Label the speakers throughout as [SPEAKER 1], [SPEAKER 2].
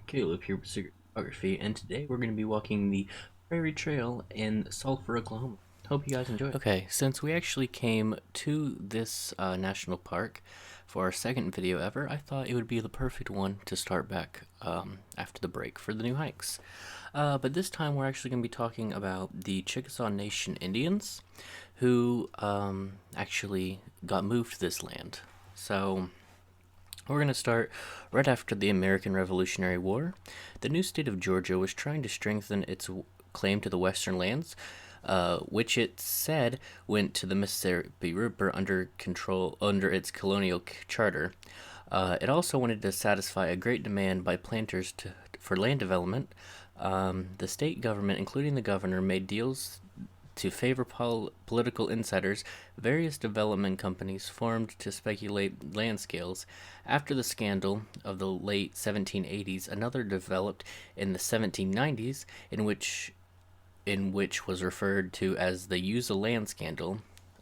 [SPEAKER 1] Caleb here with Secret Photography, and today we're going to be walking the Prairie Trail in Sulphur, Oklahoma. Hope you guys enjoy it.
[SPEAKER 2] Okay, since we actually came to this national park for our second video ever, I thought it would be the perfect one to start back after the break for the new hikes. But this time we're actually going to be talking about the Chickasaw Nation Indians who actually got moved to this land. So we're going to start right after the American Revolutionary War. The new state of Georgia was trying to strengthen its claim to the western lands, which it said went to the Mississippi River under its colonial charter. It also wanted to satisfy a great demand by planters for land development. The state government, including the governor, made deals to favor political insiders. Various development companies formed to speculate land scales. After the scandal of the late 1780s, another developed in the 1790s, in which was referred to as the Use of Land scandal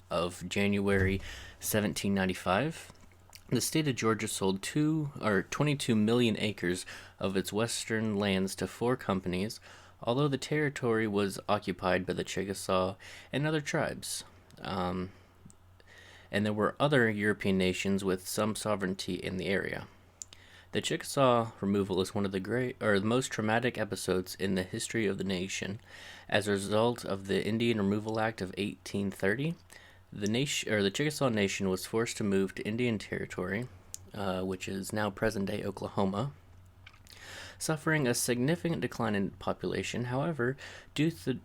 [SPEAKER 2] of January 1795. The state of Georgia sold 22 million acres of its western lands to four companies, although the territory was occupied by the Chickasaw and other tribes. And there were other European nations with some sovereignty in the area. The Chickasaw removal is one of the most traumatic episodes in the history of the nation. As a result of the Indian Removal Act of 1830, the Chickasaw Nation was forced to move to Indian Territory, which is now present-day Oklahoma, suffering a significant decline in population. However, due to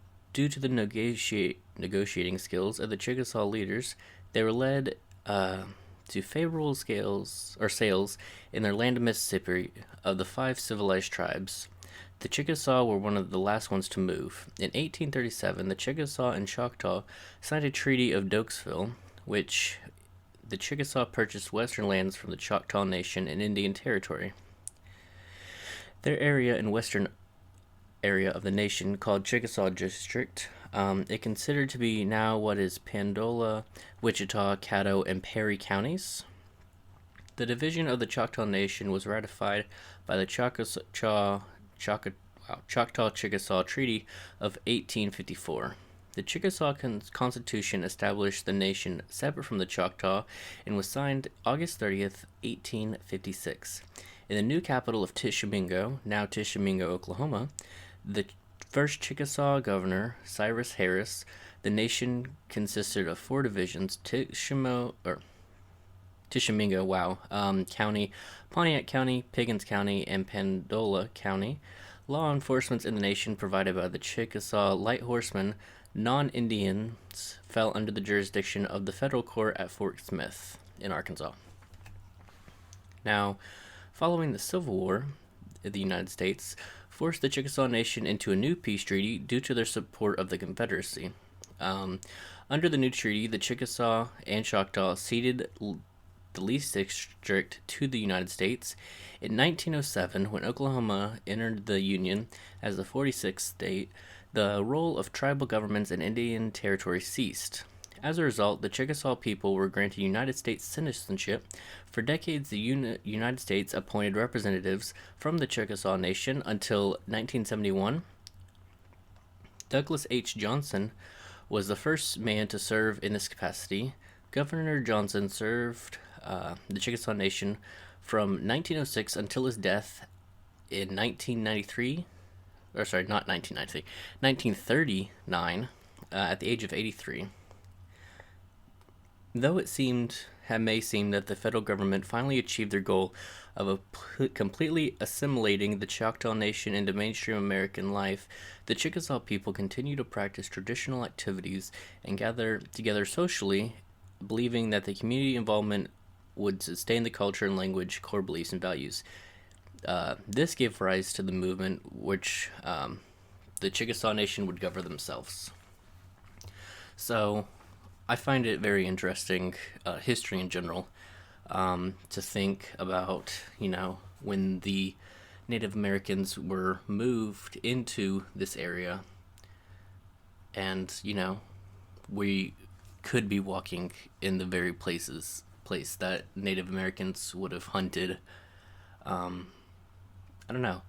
[SPEAKER 2] the negotiating skills of the Chickasaw leaders, they were led to favorable sales in their land of Mississippi. Of the five civilized tribes, the Chickasaw were one of the last ones to move. In 1837, the Chickasaw and Choctaw signed a Treaty of Dokesville, which the Chickasaw purchased western lands from the Choctaw Nation in Indian Territory. Their area in western area of the nation, called Chickasaw District, it considered to be now what is Pandola, Wichita, Caddo, and Perry counties. The division of the Choctaw Nation was ratified by the Choctaw-Chickasaw Treaty of 1854. The Chickasaw Constitution established the nation separate from the Choctaw and was signed August 30th, 1856. In the new capital of Tishomingo, now Tishomingo, Oklahoma, the first Chickasaw governor, Cyrus Harris, the nation consisted of four divisions: Tishomingo, County, Pontiac County, Pickens County, and Pandola County. Law enforcement in the nation provided by the Chickasaw Light Horsemen. Non-Indians fell under the jurisdiction of the federal court at Fort Smith in Arkansas. Now, following the Civil War, the United States forced the Chickasaw Nation into a new peace treaty due to their support of the Confederacy. Under the new treaty, the Chickasaw and Choctaw ceded the least district to the United States. In 1907, when Oklahoma entered the Union as the 46th state, the role of tribal governments in Indian Territory ceased. As a result, the Chickasaw people were granted United States citizenship. For decades, the United States appointed representatives from the Chickasaw Nation until 1971. Douglas H. Johnson was the first man to serve in this capacity. Governor Johnson served the Chickasaw Nation from 1906 until his death in 1939, at the age of 83. Though it may seem that the federal government finally achieved their goal of completely assimilating the Choctaw Nation into mainstream American life, the Chickasaw people continue to practice traditional activities and gather together socially, believing that the community involvement would sustain the culture and language, core beliefs, and values. This gave rise to the movement which the Chickasaw Nation would govern themselves. So, I find it very interesting, history in general, to think about, when the Native Americans were moved into this area, and, we could be walking in the very place that Native Americans would have hunted. I don't know.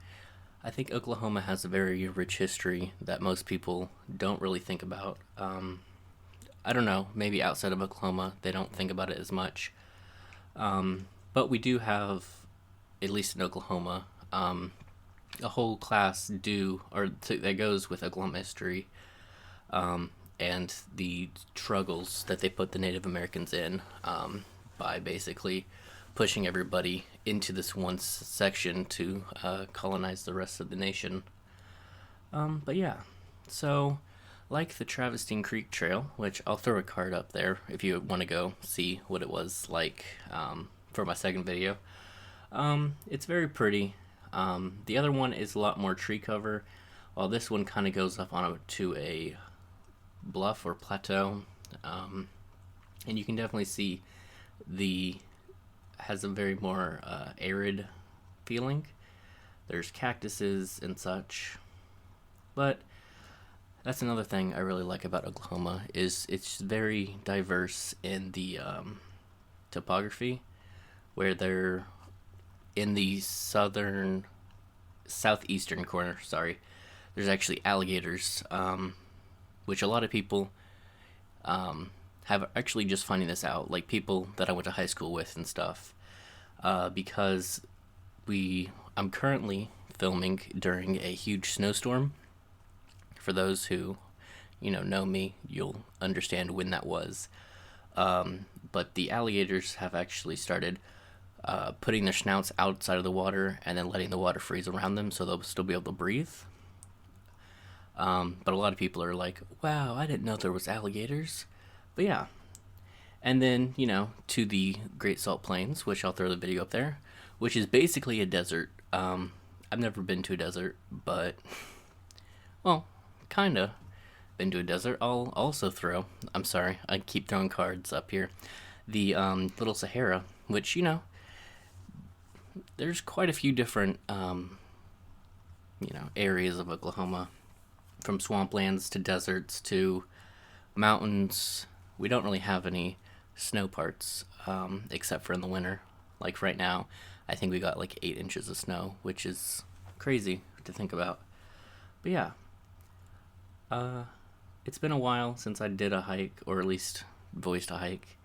[SPEAKER 2] I think Oklahoma has a very rich history that most people don't really think about. I don't know, maybe outside of Oklahoma, they don't think about it as much. But we do have, at least in Oklahoma, a whole class that goes with Oklahoma history, and the struggles that they put the Native Americans in, by basically pushing everybody into this one section to colonize the rest of the nation. But yeah, so like the Travestine Creek Trail, which I'll throw a card up there if you want to go see what it was like, for my second video. It's very pretty. The other one is a lot more tree cover, while this one kind of goes up to a bluff or plateau, and you can definitely see has a very more arid feeling. There's cactuses and such, but that's another thing I really like about Oklahoma is it's very diverse in the topography, where they're in the southeastern corner. Sorry, there's actually alligators, which a lot of people have actually just finding this out, like people that I went to high school with and stuff, because I'm currently filming during a huge snowstorm. For those who, know me, you'll understand when that was. But the alligators have actually started putting their snouts outside of the water and then letting the water freeze around them so they'll still be able to breathe. But a lot of people are like, wow, I didn't know there was alligators. But yeah. And then, to the Great Salt Plains, which I'll throw the video up there, which is basically a desert. I've never been to a desert, but, well, kinda been to a desert. I'll also I'm sorry, I keep throwing cards up here. The Little Sahara, which, there's quite a few different, areas of Oklahoma, from swamplands to deserts to mountains. We don't really have any snow parts, except for in the winter. Like right now, I think we got like 8 inches of snow, which is crazy to think about. But yeah, it's been a while since I did a hike, or at least voiced a hike.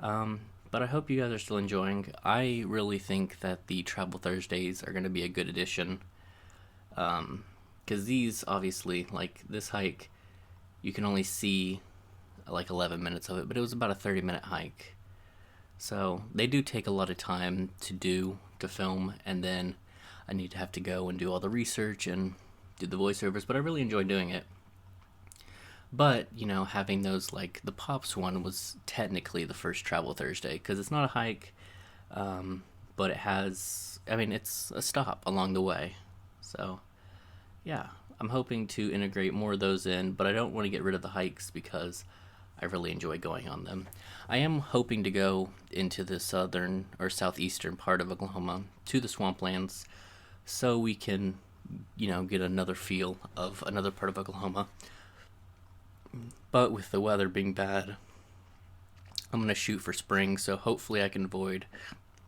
[SPEAKER 2] But I hope you guys are still enjoying. I really think that the Travel Thursdays are going to be a good addition. Because these, obviously, like this hike, you can only see like 11 minutes of it, but it was about a 30-minute hike. So they do take a lot of time to film, and then I need to have to go and do all the research and do the voiceovers, but I really enjoy doing it. But, having those, like, the Pops one was technically the first Travel Thursday, because it's not a hike, but it's a stop along the way. So, yeah, I'm hoping to integrate more of those in, but I don't want to get rid of the hikes because I really enjoy going on them. I am hoping to go into the southern or southeastern part of Oklahoma, to the swamplands, so we can, get another feel of another part of Oklahoma. But with the weather being bad, I'm going to shoot for spring, so hopefully I can avoid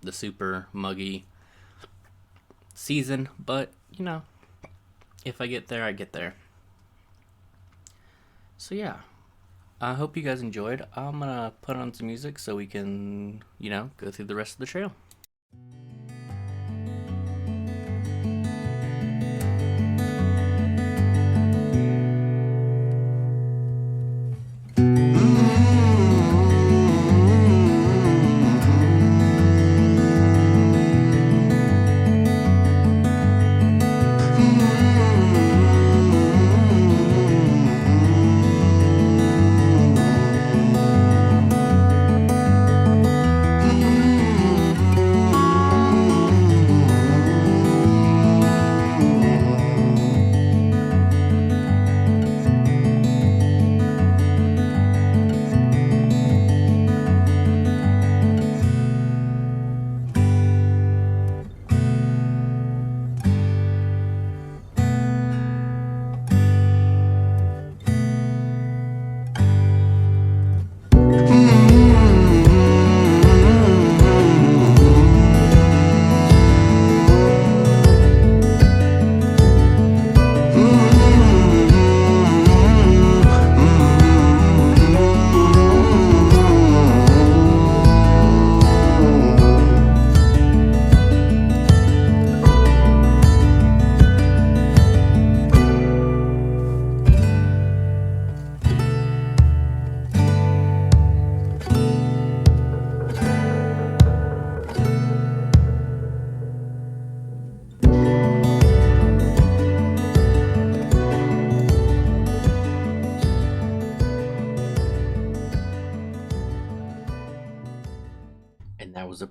[SPEAKER 2] the super muggy season. But, if I get there, I get there. So yeah, I hope you guys enjoyed. I'm going to put on some music so we can, go through the rest of the trail.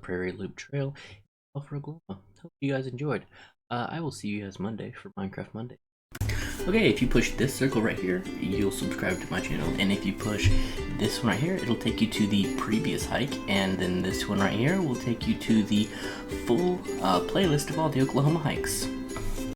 [SPEAKER 1] Prairie Loop Trail in Sulphur, Oklahoma. Hope you guys enjoyed. I will see you guys Monday for Minecraft Monday. Okay, if you push this circle right here, you'll subscribe to my channel, and if you push this one right here, it'll take you to the previous hike, and then this one right here will take you to the full playlist of all the Oklahoma hikes.